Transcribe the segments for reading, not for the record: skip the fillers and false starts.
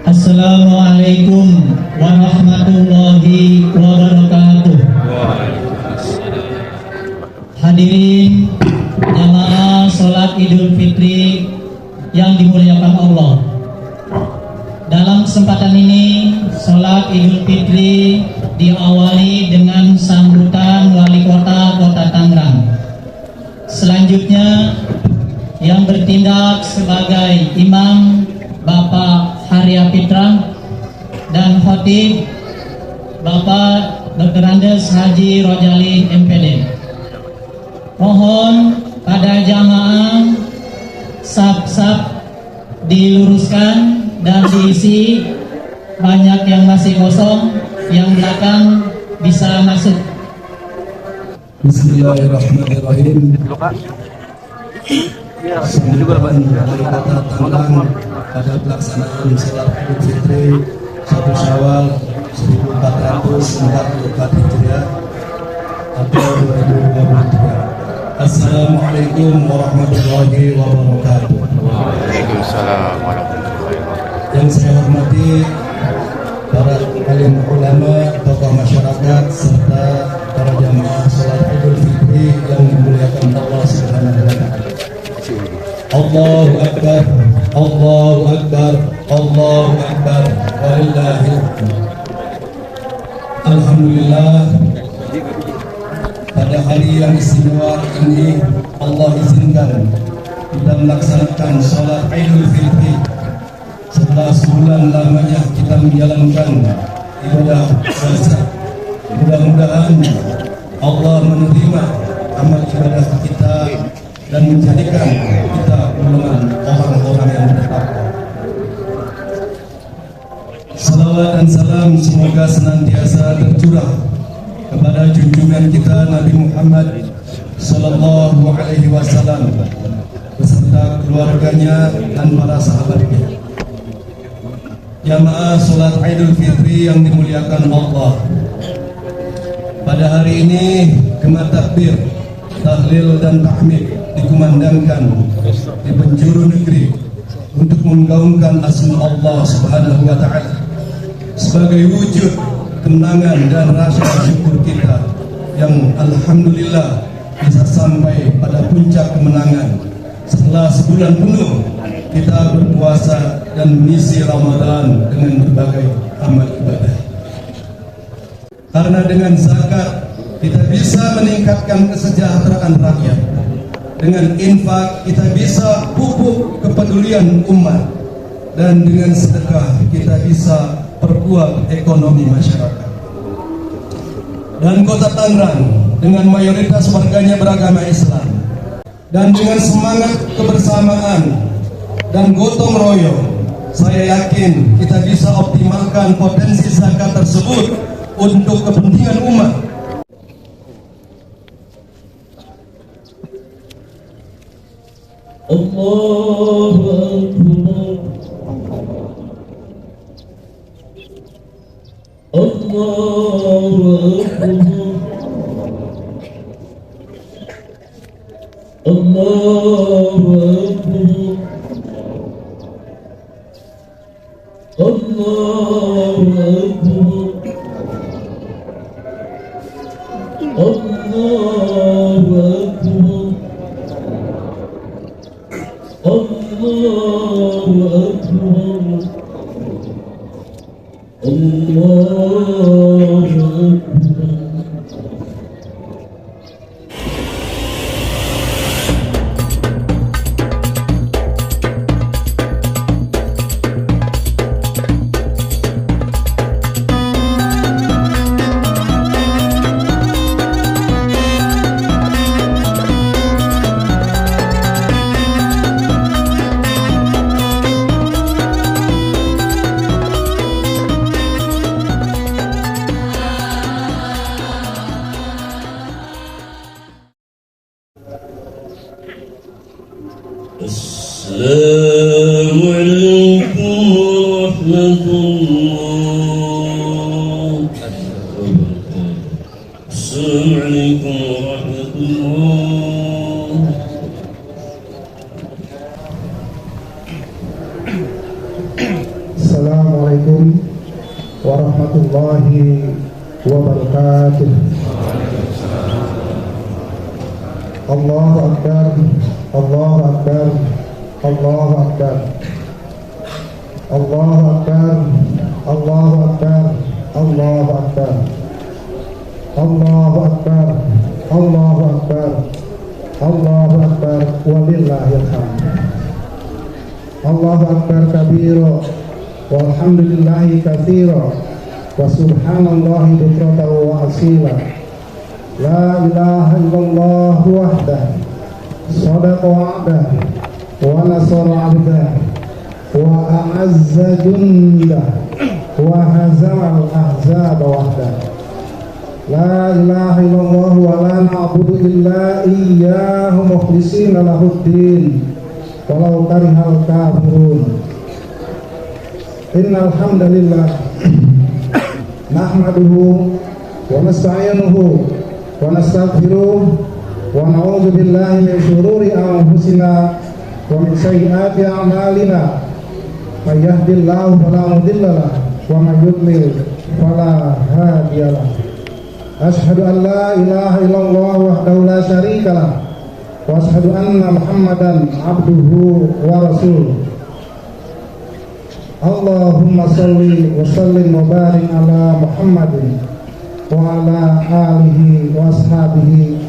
Assalamualaikum warahmatullahi wabarakatuh. Hadirin jamaah sholat Idul Fitri yang dimuliakan Allah. Dalam kesempatan ini, sholat Idul Fitri diawali dengan sambutan Wali Kota Tangerang. Selanjutnya, yang bertindak sebagai imam Bapak Harya Fitra dan khotib Bapak Dr. Andes Haji Rojali MPD. Mohon pada jamaah saf-saf diluruskan dan diisi, banyak yang masih kosong, yang belakang bisa masuk. Bismillahirrahmanirrahim. Sambutan Wali Kota Tangerang pada pelaksanaan sholat Idul Fitri 1 Syawal 1444 Hijriah atau 2023. Assalamualaikum warahmatullahi wabarakatuh. Waalaikumsalam warahmatullahi wabarakatuh. Yang saya hormati para alim ulama, tokoh masyarakat, serta para jamaah sholat Idul Fitri yang dimuliakan Allah Subhanahu wa Ta'ala. Allahu Akbar, Allahu Akbar, Allahu Akbar, walillahil hamd. Alhamdulillah, pada hari yang istimewa ini Allah izinkan kita melaksanakan sholat Idul Fitri. Setelah sebulan lamanya kita menjalankan ibadah puasa. Mudah-mudahan Allah menerima amal ibadah kita dan menjadikan kita golongan orang-orang yang bertakwa. Salawat dan salam semoga senantiasa tercurah kepada junjungan kita Nabi Muhammad Sallallahu Alaihi Wasallam beserta keluarganya dan para sahabatnya. Jamaah sholat Idul Fitri yang dimuliakan Allah, pada hari ini gema takbir, tahlil dan tahmid dikumandangkan di penjuru negeri untuk menggaungkan asma Allah Subhanahu wa Ta'ala sebagai wujud kemenangan dan rasa syukur kita yang alhamdulillah bisa sampai pada puncak kemenangan setelah sebulan penuh kita berpuasa dan mengisi Ramadan dengan berbagai amal ibadah. Karena dengan zakat kita bisa meningkatkan kesejahteraan rakyat. Dengan infak kita bisa pupuk kepedulian umat, dan dengan sedekah kita bisa perkuat ekonomi masyarakat. Dan Kota Tangerang dengan mayoritas warganya beragama Islam, dan dengan semangat kebersamaan dan gotong royong, saya yakin kita bisa optimalkan potensi zakat tersebut untuk kepentingan umat. Allahu Akbar, Allahu Akbar, Allahu Akbar, Allahu Akbar, Allahu Akbar, Allahu Akbar, Allahu Akbar. Assalamualaikum warahmatullahi wabarakatuh. Assalamualaikum warahmatullahi. Assalamualaikum Assalamualaikum warahmatullahi wabarakatuh. Allahu Akbar, Allahu Akbar, Allahu Akbar, Allahu Akbar, Allahu Akbar, Allahu Akbar, Allahu Akbar, Allahu Akbar, Allahu Akbar, walillahil hamd. Allahu Akbar kabira, walhamdulillahi katsira, wa subhanallahi bukratan wa asila. La ilaha illallah wahdah, sadaqa wa'dah, wa nasara 'abdah, wa a'azza jundah, wa hazama al-ahzaba wahdah. La ilaha illallah wa la na'budu illa iyyahu mukhlishina lahuddin walau karihal kafirun. Innal hamdalillah nahmaduhu wa nasta'inuhu wa nastaghfiruh wa na'udzu billahi min shururi anfusina wa min sayyiati a'malina. May yahdihillahu fala mudilla lahu wa may yudlil fala hadiya lahu. Asyhadu an la ilaha illallah wahdahu la syarika lah wa asyhadu anna Muhammadan abduhu wa rasuluh. Allahumma salli wa sallim wa barik ala Muhammadin wa ala alihi wa ashabihi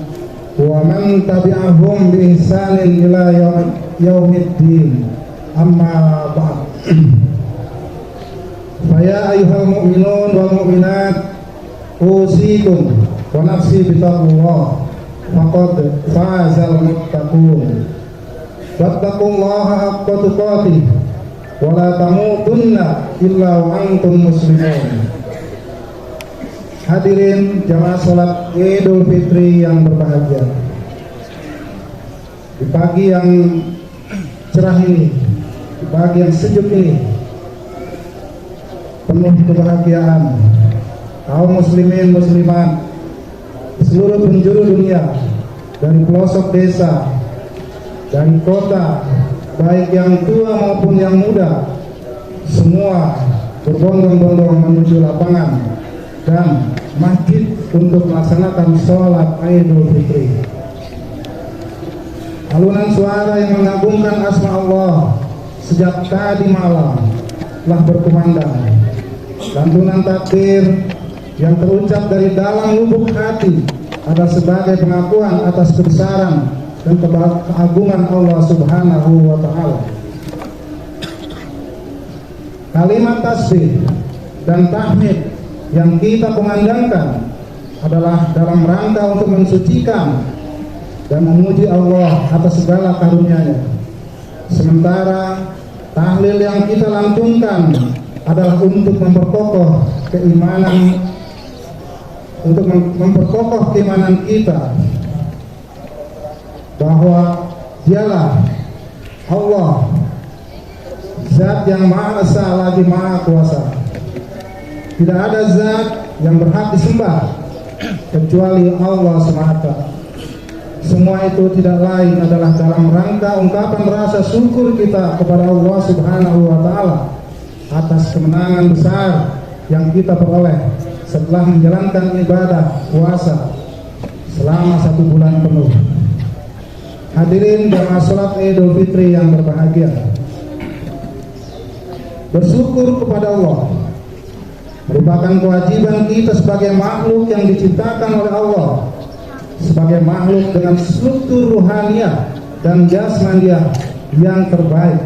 wa man tabi'ahum bi ihsanin ila yaumiddin. Amma ba'd. Fa ya ayyuhal mu'minun wal mu'minat, usikum wa nafsi bitaqwallah, faqad fazal muttaqun. Wattaqullaha haqqa tuqatih wa la tamutunna illa wa antum muslimun. Hadirin jamaah salat Idul Fitri yang berbahagia, di pagi yang cerah ini, di pagi yang sejuk ini, penuh kebahagiaan, kaum muslimin muslimat seluruh penjuru dunia, dari pelosok desa, dari kota, baik yang tua maupun yang muda, semua berbondong-bondong menuju lapangan dan masjid untuk melaksanakan sholat Idul Fitri. Alunan suara yang mengagungkan asma Allah sejak tadi malam telah berkumandang. Lantunan takbir yang terucap dari dalam lubuk hati adalah sebagai pengakuan atas kebesaran dan keagungan Allah Subhanahu wa Ta'ala. Kalimat tasbih dan tahmid yang kita kumandangkan adalah dalam rangka untuk mensucikan dan memuji Allah atas segala karunia-Nya. Sementara tahlil yang kita lantunkan adalah untuk memperkokoh keimanan, untuk memperkokoh keimanan kita bahwa Dialah Allah, Zat yang Maha Esa lagi Maha Kuasa. Tidak ada zat yang berhak disembah kecuali Allah semata. Semua itu tidak lain adalah dalam rangka ungkapan rasa syukur kita kepada Allah Subhanahu wa Ta'ala atas kemenangan besar yang kita peroleh setelah menjalankan ibadah puasa selama 1 bulan penuh. Hadirin jamaah salat Idul Fitri yang berbahagia, bersyukur kepada Allah merupakan kewajiban kita sebagai makhluk yang diciptakan oleh Allah, sebagai makhluk dengan struktur ruhaniyah dan jasmaniah yang terbaik,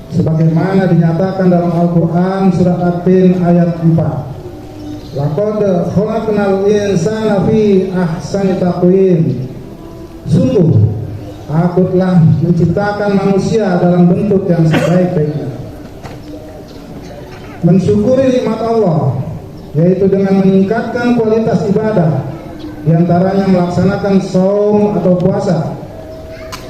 sebagaimana dinyatakan dalam Al-Quran surat At-Tin ayat 4. Laqad khalaqnal insana fi ahsani taqwim. Sungguh aku telah menciptakan manusia dalam bentuk yang sebaik-baiknya. Mensyukuri nikmat Allah, yaitu dengan meningkatkan kualitas ibadah, diantaranya melaksanakan saum atau puasa,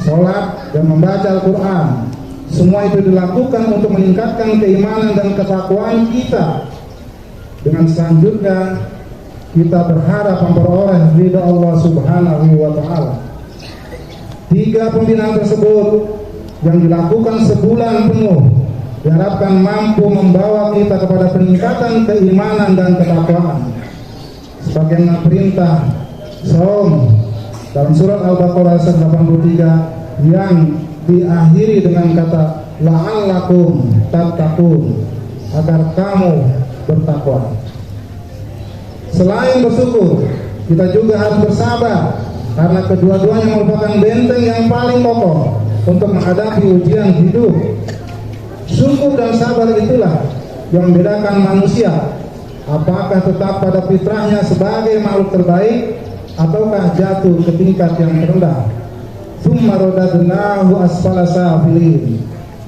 sholat dan membaca Al-Quran. Semua itu dilakukan untuk meningkatkan keimanan dan ketakwaan kita. Dengan selanjutnya kita berharap memperoleh ridha Allah Subhanahu wa Ta'ala. 3 pembinaan tersebut yang dilakukan sebulan penuh diharapkan mampu membawa kita kepada peningkatan keimanan dan ketakwaan. Sebagaimana perintah saum dalam surat Al-Baqarah 83 yang diakhiri dengan kata la'allakum tattaqun, agar kamu bertakwa. Selain bersyukur, kita juga harus bersabar, karena kedua-duanya merupakan benteng yang paling kokoh untuk menghadapi ujian hidup. Syukur dan sabar itulah yang membedakan manusia, apakah tetap pada fitrahnya sebagai makhluk terbaik ataukah jatuh ke tingkat yang terendah. Tsumma radadnahu asfala safilin.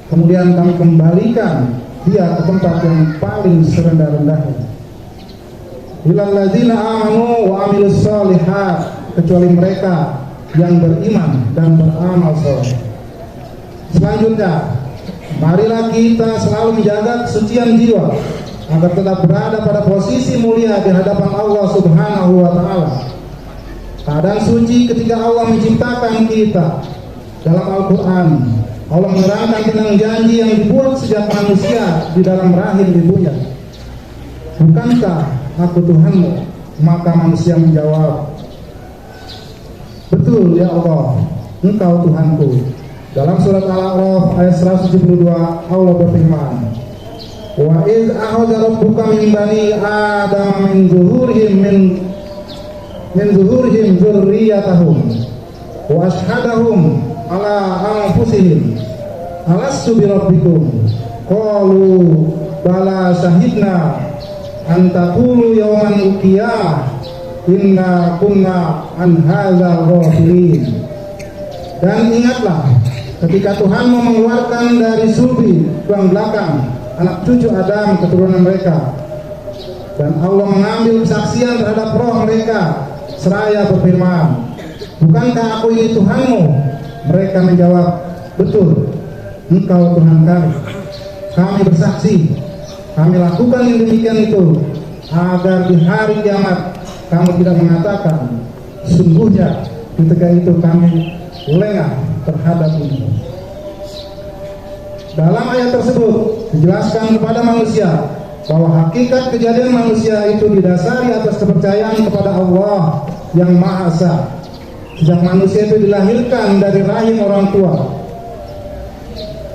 Kemudian kami kembalikan dia ke tempat yang paling serendah-rendahnya. Illal ladzina amanu wa amilus sholihat, kecuali mereka yang beriman dan beramal saleh. Selanjutnya, marilah kita selalu menjaga kesucian jiwa agar tetap berada pada posisi mulia di hadapan Allah Subhanahu wa taala. Keadaan suci ketika Allah menciptakan kita. Dalam Al-Qur'an, Allah menerangkan tentang janji yang dibuat sejak manusia di dalam rahim ibunya. Bukankah aku Tuhanmu? Maka manusia menjawab, betul ya Allah, Engkau Tuhanku. Dalam surat Al-A'raf ayat 172 Allah berfirman, wa iz akhadha rabbuka min bani adama min zuhurihim dzurriyyatahum wa ashhadahum ala anfusihim alastu bi rabbikum qalu bala syahidna an taqulu yawman qiyamah inna kunna an hadza ghafilin. Dan ingatlah ketika Tuhanmu mengeluarkan dari sulbi tulang belakang anak cucu Adam keturunan mereka, dan Allah mengambil kesaksian terhadap roh mereka seraya berfirman, bukankah aku ini Tuhanmu? Mereka menjawab, betul, Engkau Tuhan kami. Kami bersaksi, kami lakukan yang demikian itu agar di hari kiamat kamu tidak mengatakan, sungguhnya ketika itu kami lengah terhadap ini. Dalam ayat tersebut dijelaskan kepada manusia bahwa hakikat kejadian manusia itu didasari atas kepercayaan kepada Allah yang Maha Esa. Sejak manusia itu dilahirkan dari rahim orang tua,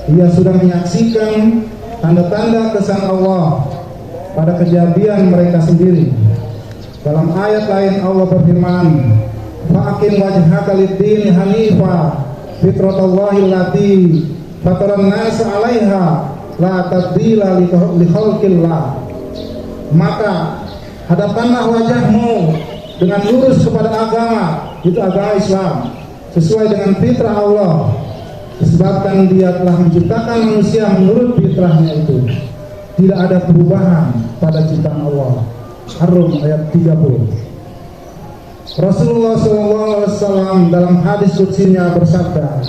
ia sudah menyaksikan tanda-tanda kesan Allah pada kejadian mereka sendiri. Dalam ayat lain Allah berfirman, fa'aqim wajhaka lid-dini hanifa fitratallahi allati fataran nas 'alaiha la tabdila li khalqillah. Maka hadapkanlah wajahmu dengan lurus kepada agama, itu agama Islam, sesuai dengan fitrah Allah, disebabkan Dia telah menciptakan manusia menurut fitrahnya itu. Tidak ada perubahan pada ciptaan Allah. Ar-Rum ayat 30. Rasulullah SAW dalam hadis qudsinya bersabda,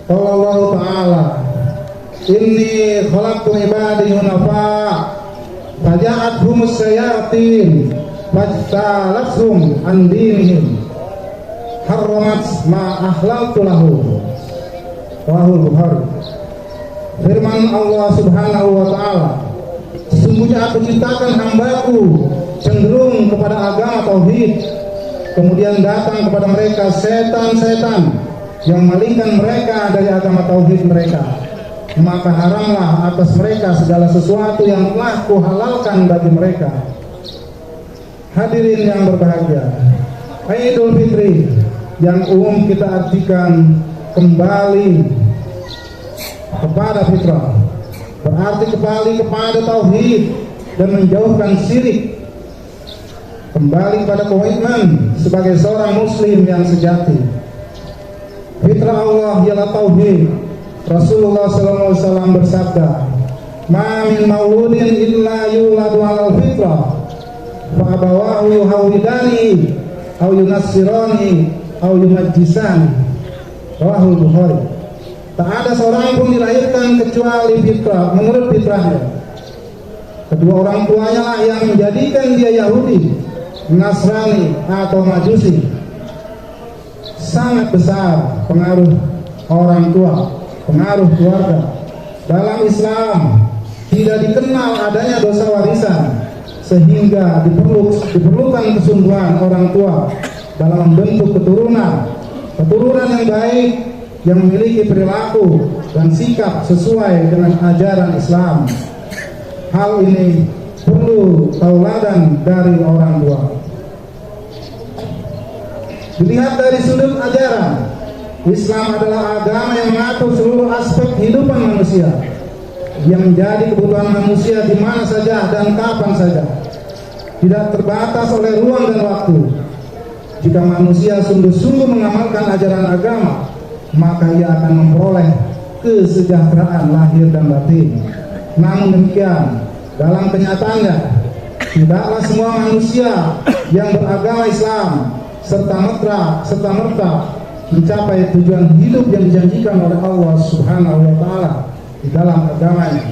qala Allah Ta'ala, inni khalaqtu ibadi hunafa faja'athumus syayatin fajtalathum an dinihim harramat ma ahlaltu lahum. Rahul Bukhari. Firman Allah Subhanahu wa Ta'ala, sesungguhnya aku ciptakan hambaku cenderung kepada agama tauhid, kemudian datang kepada mereka setan-setan yang memalingkan mereka dari agama tauhid mereka, maka haramlah atas mereka segala sesuatu yang telah kuhalalkan bagi mereka. Hadirin yang berbahagia, Idul Fitri yang umum kita artikan kembali kepada fitrah, berarti kembali kepada tauhid dan menjauhkan syirik, kembali kepada komitmen sebagai seorang muslim yang sejati. Fitrah Allah ialah tauhid. Rasulullah SAW bersabda, ma min mauludin illa yuladu alal fitrah fa abawahu yuhawidani au yunassirani au yumajjisani. Rahul Bukhari. Tak ada seorang pun dilahirkan kecuali fitrah, menurut fitrahnya. Kedua orang tuanya lah yang menjadikan dia Yahudi, Nasrani atau Majusi. Sangat besar pengaruh orang tua, pengaruh keluarga. Dalam Islam tidak dikenal adanya dosa warisan, sehingga diperlukan kesungguhan orang tua dalam membentuk keturunan yang baik, yang memiliki perilaku dan sikap sesuai dengan ajaran Islam. Hal ini perlu tauladan dari orang tua. Dilihat dari sudut ajaran, Islam adalah agama yang mengatur seluruh aspek kehidupan manusia, yang menjadi kebutuhan manusia di mana saja dan kapan saja, tidak terbatas oleh ruang dan waktu. Jika manusia sungguh-sungguh mengamalkan ajaran agama, maka ia akan memperoleh kesejahteraan lahir dan batin. Namun demikian, dalam kenyataannya, tidaklah semua manusia yang beragama Islam serta merta mencapai tujuan hidup yang dijanjikan oleh Allah Subhanahu wa Ta'ala di dalam agamanya.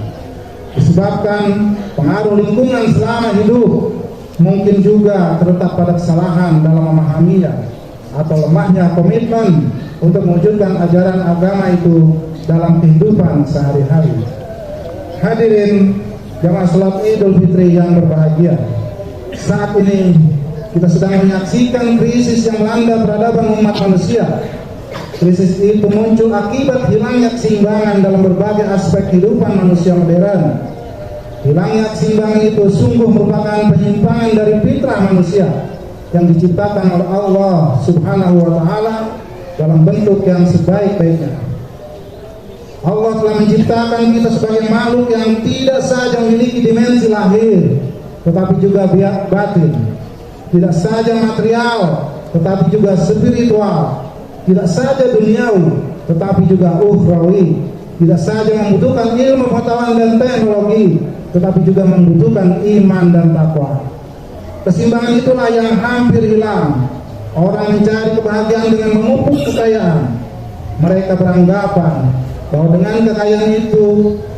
Disebabkan pengaruh lingkungan selama hidup, mungkin juga terletak pada kesalahan dalam memahaminya atau lemahnya komitmen untuk mewujudkan ajaran agama itu dalam kehidupan sehari-hari. Hadirin jamaah salat Idul Fitri yang berbahagia, saat ini kita sedang menyaksikan krisis yang melanda peradaban umat manusia. Krisis itu muncul akibat hilangnya keseimbangan dalam berbagai aspek kehidupan manusia modern. Hilangnya keseimbangan itu sungguh merupakan penyimpangan dari fitrah manusia yang diciptakan oleh Allah Subhanahu wa Ta'ala dalam bentuk yang sebaik-baiknya. Allah telah menciptakan kita sebagai makhluk yang tidak saja memiliki dimensi lahir, tetapi juga batin, tidak saja material, tetapi juga spiritual, tidak saja duniawi, tetapi juga ukhrawi, tidak saja membutuhkan ilmu pengetahuan dan teknologi, tetapi juga membutuhkan iman dan takwa. Keseimbangan itulah yang hampir hilang. Orang mencari kebahagiaan dengan memupuk kekayaan. Mereka beranggapan bahwa dengan kekayaan itu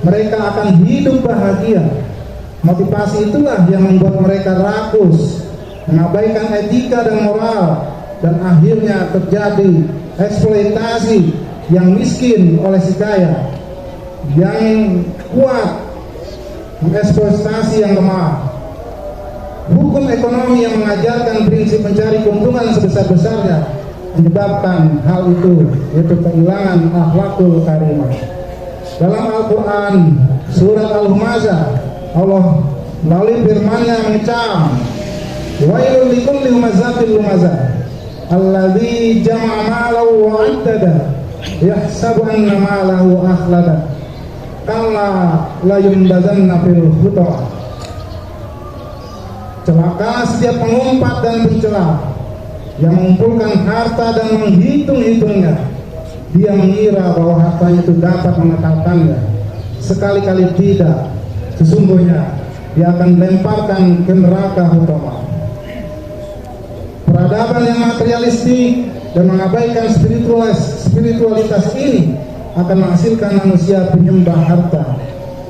mereka akan hidup bahagia. Motivasi itulah yang membuat mereka rakus, mengabaikan etika dan moral, dan akhirnya terjadi eksploitasi yang miskin oleh si kaya, yang kuat mengeksploitasi yang lemah. Hukum ekonomi yang mengajarkan prinsip mencari keuntungan sebesar-besarnya menyebabkan hal itu, yaitu kehilangan akhlakul karimah. Dalam Al-Quran surat Al-Humazah, Allah melalui firman-Nya mengecam, wailul likulli humazatil lumazah alladzi jama'a malahu wa 'addada yahsabu anna malahu akhlada kalla la yunbazanna fil hutama. Celaka setiap pengumpat dan pencela yang mengumpulkan harta dan menghitung-hitungnya. Dia mengira bahwa harta itu dapat mengekalkannya. Sekali-kali tidak. Sesungguhnya dia akan lemparkan ke neraka hutama. Peradaban yang materialistik dan mengabaikan spiritualitas ini akan menghasilkan manusia penyembah harta.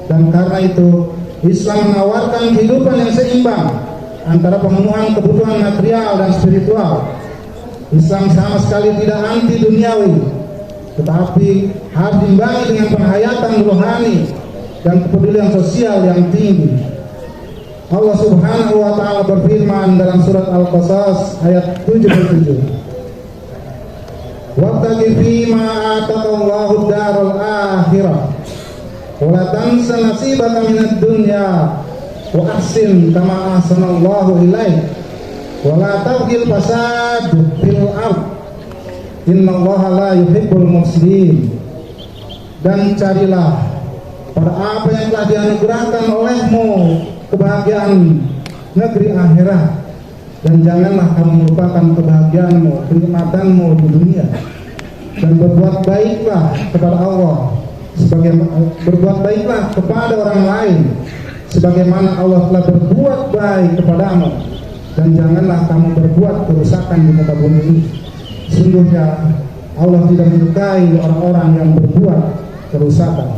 Dan karena itu Islam menawarkan kehidupan yang seimbang antara pemenuhan kebutuhan material dan spiritual. Islam sama sekali tidak anti duniawi, tetapi harus diimbangi dengan penghayatan rohani dan kepedulian sosial yang tinggi. Allah Subhanahu wa Ta'ala berfirman dalam surat Al-Qasas ayat 77, wabtaghi fima ataqallahu daral akhirah wa la tansa nasibaka minad dunya wa ahsin kama ahsanallahu ilaik wa la tabghil fasad fil ard innallaha la yuhibbul mufsidin. Dan carilah pada apa yang telah dianugerahkan olehmu kebahagiaan negeri akhirat, dan janganlah kamu melupakan kebahagiaanmu, kenikmatanmu di dunia, dan berbuat baiklah kepada Allah berbuat baiklah kepada orang lain sebagaimana Allah telah berbuat baik kepadamu, dan janganlah kamu berbuat kerusakan di muka bumi ini. Sungguhnya Allah tidak menyukai orang-orang yang berbuat kerusakan.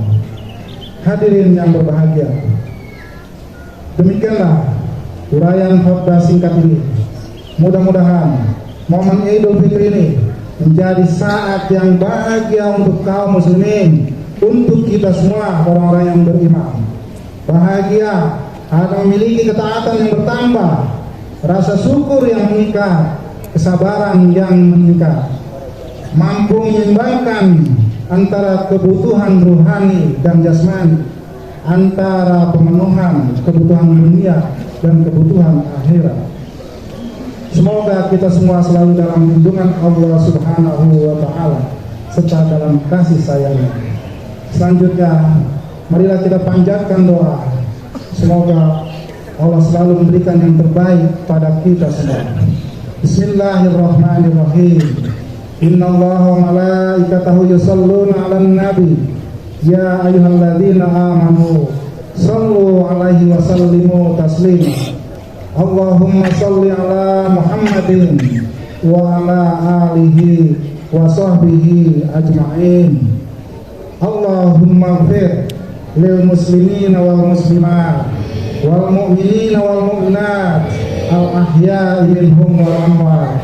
Hadirin yang berbahagia, demikianlah uraian khutbah singkat ini. Mudah-mudahan momen Idul Fitri ini menjadi saat yang bahagia untuk kaum muslimin, untuk kita semua orang-orang yang beriman. Bahagia akan memiliki ketaatan yang bertambah, rasa syukur yang meningkat, kesabaran yang meningkat, mampu menyeimbangkan antara kebutuhan rohani dan jasmani, antara pemenuhan kebutuhan dunia dan kebutuhan akhirat. Semoga kita semua selalu dalam lindungan Allah Subhanahu wa Ta'ala serta dalam kasih sayangnya. Selanjutnya, marilah kita panjatkan doa. Semoga Allah selalu memberikan yang terbaik pada kita semua. Bismillahirrahmanirrahim. Innallaha wa malaikatahu yusholluna 'alan nabi. Ya ayyuhalladzina amanu shallu 'alaihi wa sallimu taslima. Allahumma shalli 'ala Muhammadin wa 'ala alihi wa sahbihi ajma'in. Allahumma ighfir lil muslimina wal muslimat wal mu'minina wal mu'minat al ahya'i minhum wal amwat.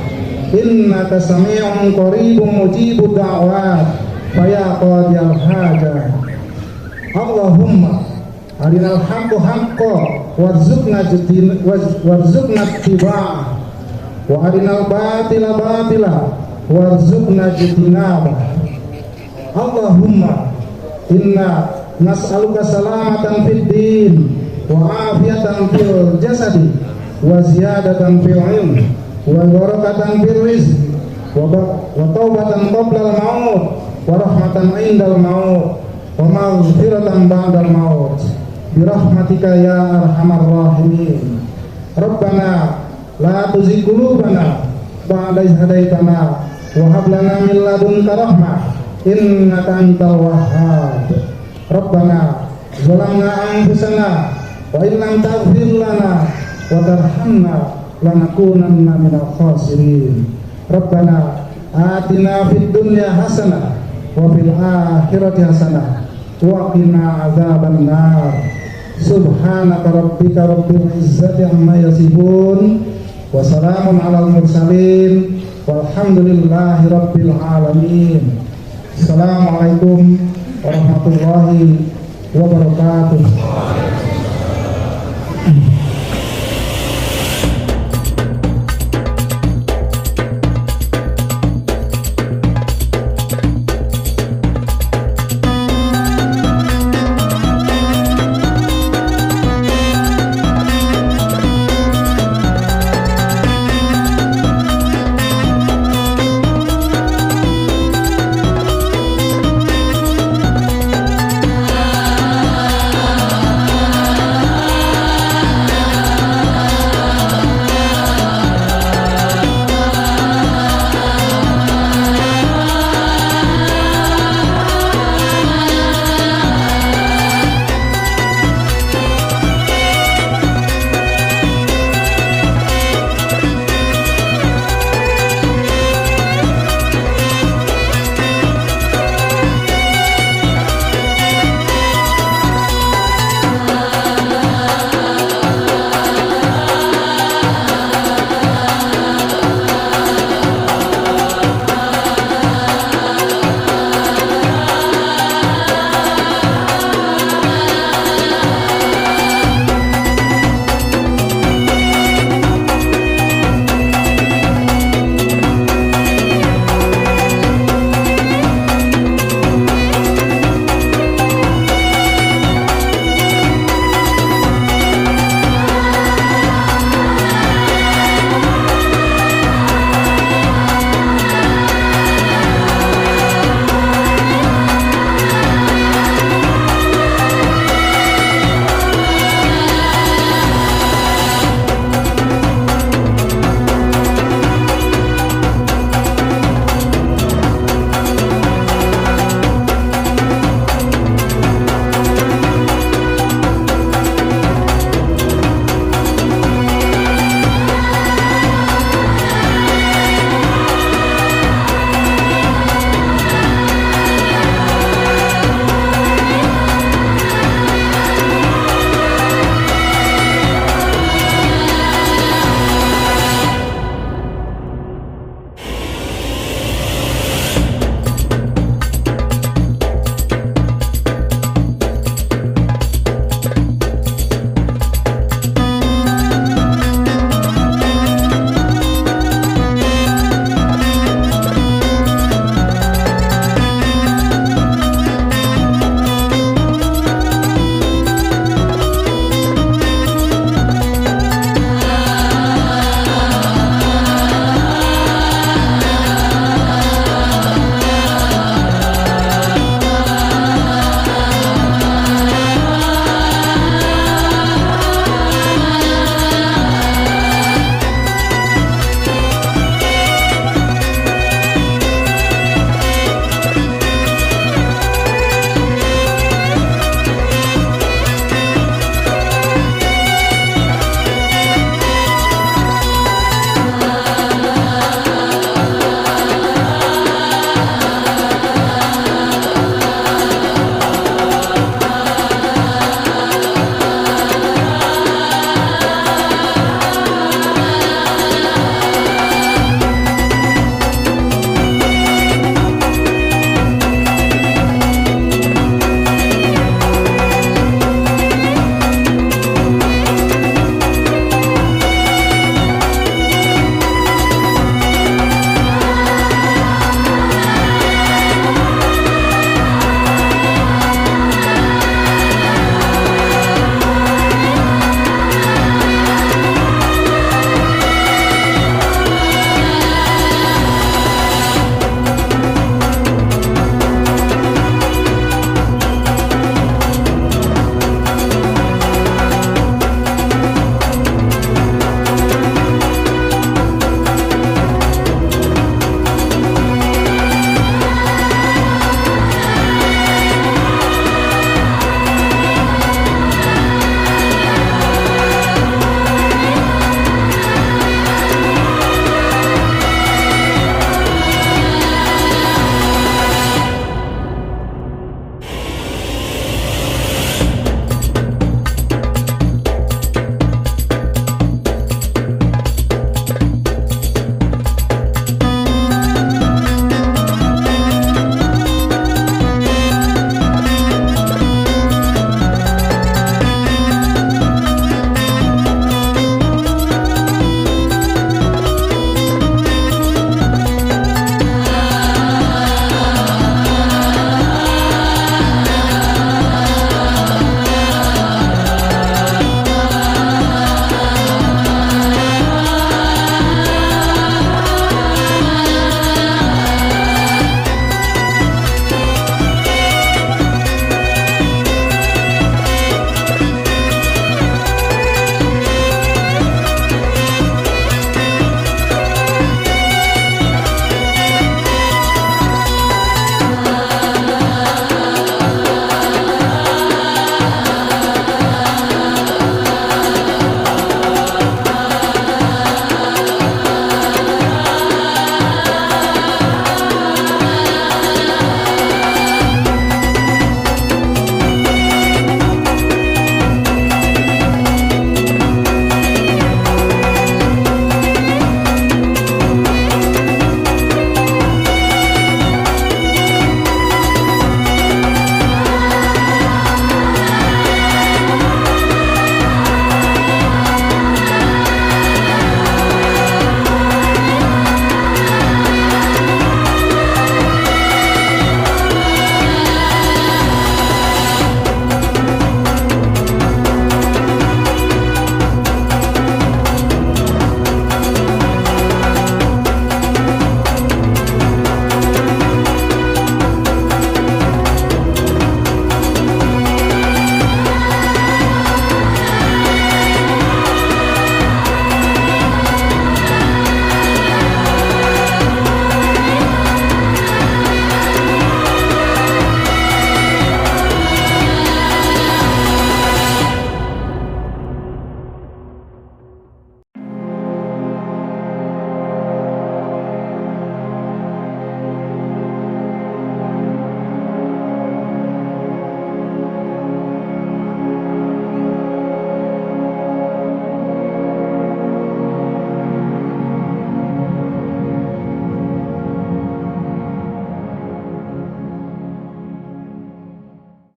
Innaka sami'un qaribun mujibud da'wat faya qadiyal hajat. Allahumma arinal haqqo haqqo warzuqna ittiba'ah wa arinal batila batila warzuqna ijtinabah. Allahumma inna nas'aluka salamatan fid din wa afiatan fil jasadi wa ziyadatan fil ilmi wa barakatan fil rizqi wa taubatan qabla al maut wa rahmatan indal maut wa maghfiratan ba'dal maut bi rahmatika ya arhamar rahimin. Rabbana la tuzigh qulubana ba'da idh hadaitana wa hab lana min ladunka rahmah innaka antal wahhab. Rabbana zalamna anfusana wa in lam taghfir lana wa tarhamna lanakunanna minal khasirin. Rabbana atina fid dunya hasanah wa fil akhirati hasanah wa qina adzaban nar. Subhanaka rabbika rabbil izzati amma yasifun wa salamun alal mursalin walhamdulillahi rabbil alamin. Assalamualaikum warahmatullahi wabarakatuh.